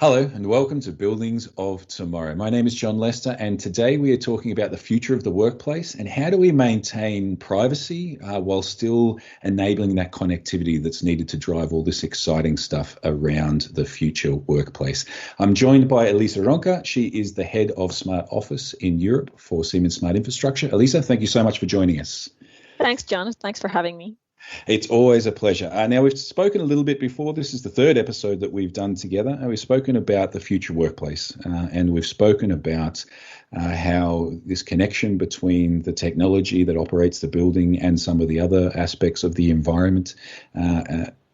Hello and welcome to Buildings of Tomorrow. My name is Jon Lester, and today we are talking about the future of the workplace and how do we maintain privacy while still enabling that connectivity that's needed to drive all this exciting stuff around the future workplace. I'm joined by Elisa Rönkä. She is the head of Smart Office in Europe for Siemens Smart Infrastructure. Elisa, thank you so much for joining us. Thanks, Jon. Thanks for having me. It's always a pleasure. Now, we've spoken a little bit before. This is the third episode that we've done together. And we've spoken about the future workplace. And we've spoken about how this connection between the technology that operates the building and some of the other aspects of the environment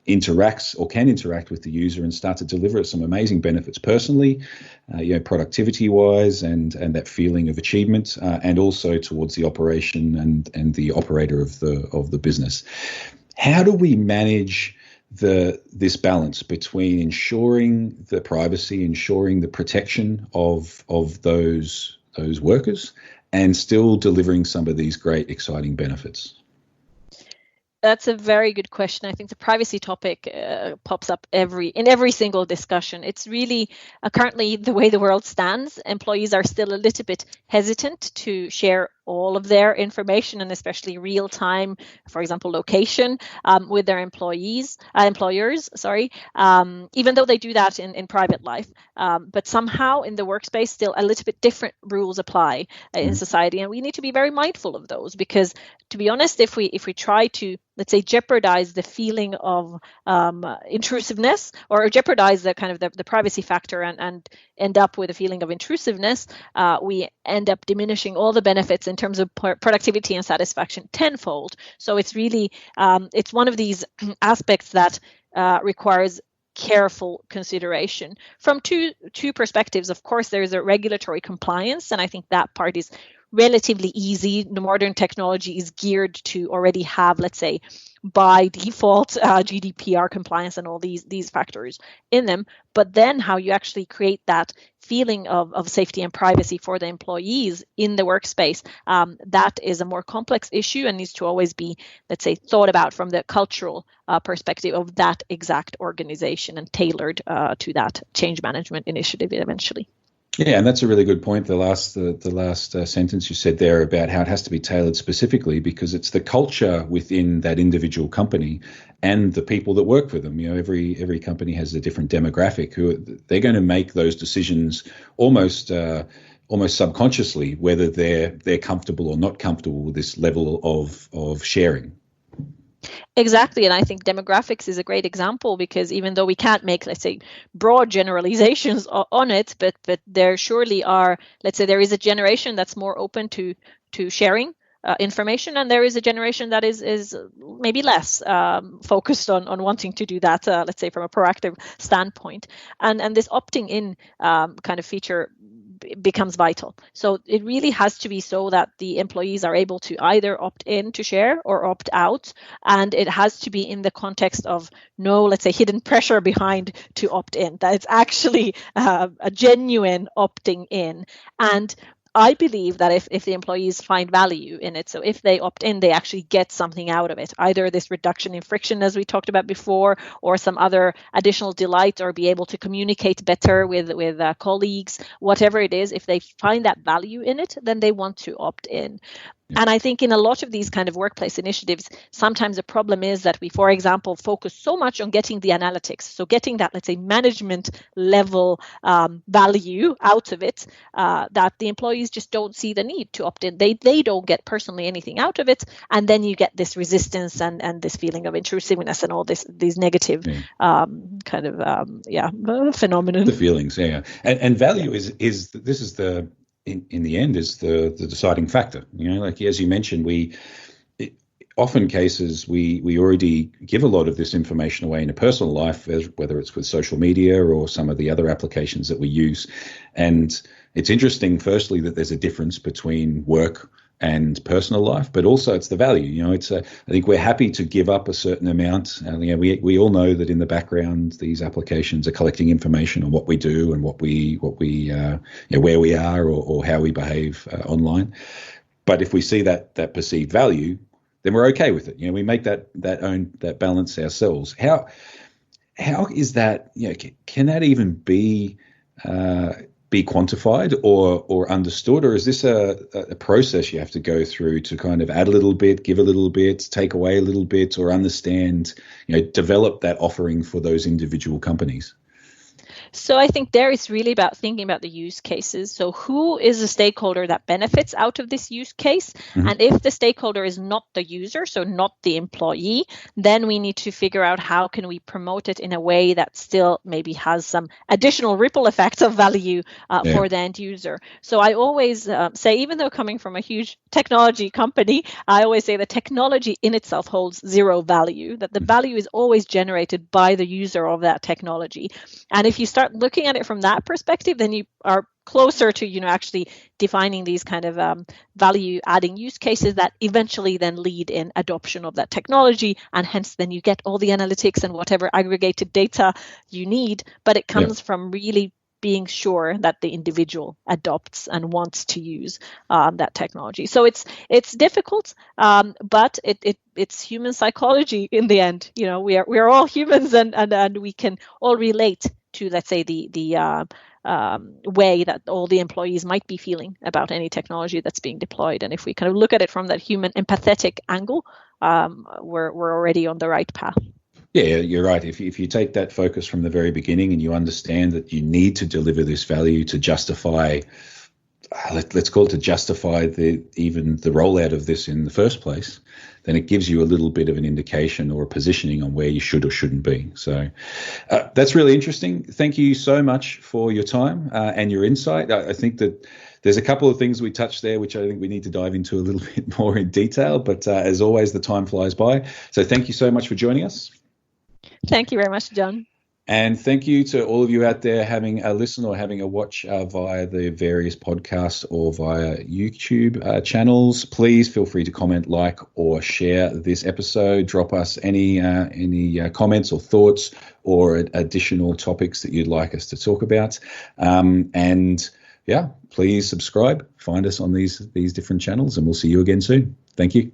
interacts or can interact with the user and start to deliver some amazing benefits personally, productivity wise and that feeling of achievement, and also towards the operation and the operator of the business. How do we manage this balance between ensuring the privacy, ensuring the protection of those workers, and still delivering some of these great, exciting benefits? That's a very good question. I think the privacy topic pops up in every single discussion. It's really currently the way the world stands. Employees are still a little bit hesitant to share all of their information, and especially real time, for example, location with their employers, even though they do that in private life. But somehow in the workspace, still a little bit different rules apply in society. And we need to be very mindful of those, because to be honest, if we try to, let's say, jeopardize the feeling of intrusiveness, or jeopardize the kind of the privacy factor and end up with a feeling of intrusiveness, we end up diminishing all the benefits in terms of productivity and satisfaction tenfold. So it's really, it's one of these aspects that requires careful consideration from two perspectives. Of course, there is a regulatory compliance, and I think that part is relatively easy. The modern technology is geared to already have, let's say, by default GDPR compliance and all these factors in them. But then how you actually create that feeling of safety and privacy for the employees in the workspace, that is a more complex issue and needs to always be, let's say, thought about from the cultural perspective of that exact organization and tailored to that change management initiative eventually. Yeah, and that's a really good point. The last sentence you said there about how it has to be tailored specifically, because it's the culture within that individual company and the people that work for them. Every company has a different demographic who they're going to make those decisions almost subconsciously, whether they're comfortable or not comfortable with this level of sharing. Exactly. And I think demographics is a great example, because even though we can't make, let's say, broad generalizations on it, but there surely are, let's say, there is a generation that's more open to sharing information, and there is a generation that is maybe less focused on wanting to do that, let's say, from a proactive standpoint. And this opting in kind of feature becomes vital. So it really has to be so that the employees are able to either opt in to share or opt out. And it has to be in the context of no, let's say, hidden pressure behind to opt in, that it's actually a genuine opting in. And I believe that if the employees find value in it, so if they opt in, they actually get something out of it, either this reduction in friction, as we talked about before, or some other additional delight, or be able to communicate better with colleagues, whatever it is. If they find that value in it, then they want to opt in. And I think in a lot of these kind of workplace initiatives, sometimes the problem is that we, for example, focus so much on getting the analytics. So getting that, let's say, management level value out of it, that the employees just don't see the need to opt in. They don't get personally anything out of it. And then you get this resistance and this feeling of intrusiveness and all these negative phenomenon. The feelings, yeah. And value is this is the in the end is the deciding factor. Like as you mentioned, often cases we already give a lot of this information away in a personal life, whether it's with social media or some of the other applications that we use. And it's interesting, firstly, that there's a difference between work and personal life, but also it's the value. I think we're happy to give up a certain amount. We all know that in the background, these applications are collecting information on what we do and what we where we are or how we behave online. But if we see that perceived value, then we're okay with it. We make that balance ourselves. How how is that? Can that even be quantified or understood, or is this a process you have to go through to kind of add a little bit, give a little bit, take away a little bit, or understand, develop that offering for those individual companies? So I think there it's really about thinking about the use cases. So who is a stakeholder that benefits out of this use case? Mm-hmm. And if the stakeholder is not the user, so not the employee, then we need to figure out how can we promote it in a way that still maybe has some additional ripple effects of value for the end user. So I always say, even though coming from a huge technology company, I always say the technology in itself holds zero value, that the value is always generated by the user of that technology. And if you start looking at it from that perspective, then you are closer to actually defining these kind of value adding use cases that eventually then lead in adoption of that technology, and hence then you get all the analytics and whatever aggregated data you need, but it comes from really being sure that the individual adopts and wants to use that technology. So it's difficult, but it's human psychology in the end. We are all humans, and we can all relate to, let's say, the way that all the employees might be feeling about any technology that's being deployed. And if we kind of look at it from that human empathetic angle, we're already on the right path. Yeah, you're right. If you take that focus from the very beginning and you understand that you need to deliver this value to justify, let's call it to justify even the rollout of this in the first place, then it gives you a little bit of an indication or a positioning on where you should or shouldn't be. So that's really interesting. Thank you so much for your time and your insight. I think that there's a couple of things we touched there, which I think we need to dive into a little bit more in detail. But as always, the time flies by. So thank you so much for joining us. Thank you very much, John. And thank you to all of you out there having a listen or having a watch via the various podcasts or via YouTube channels. Please feel free to comment, like, or share this episode. Drop us any comments or thoughts or additional topics that you'd like us to talk about. Please subscribe. Find us on these different channels, and we'll see you again soon. Thank you.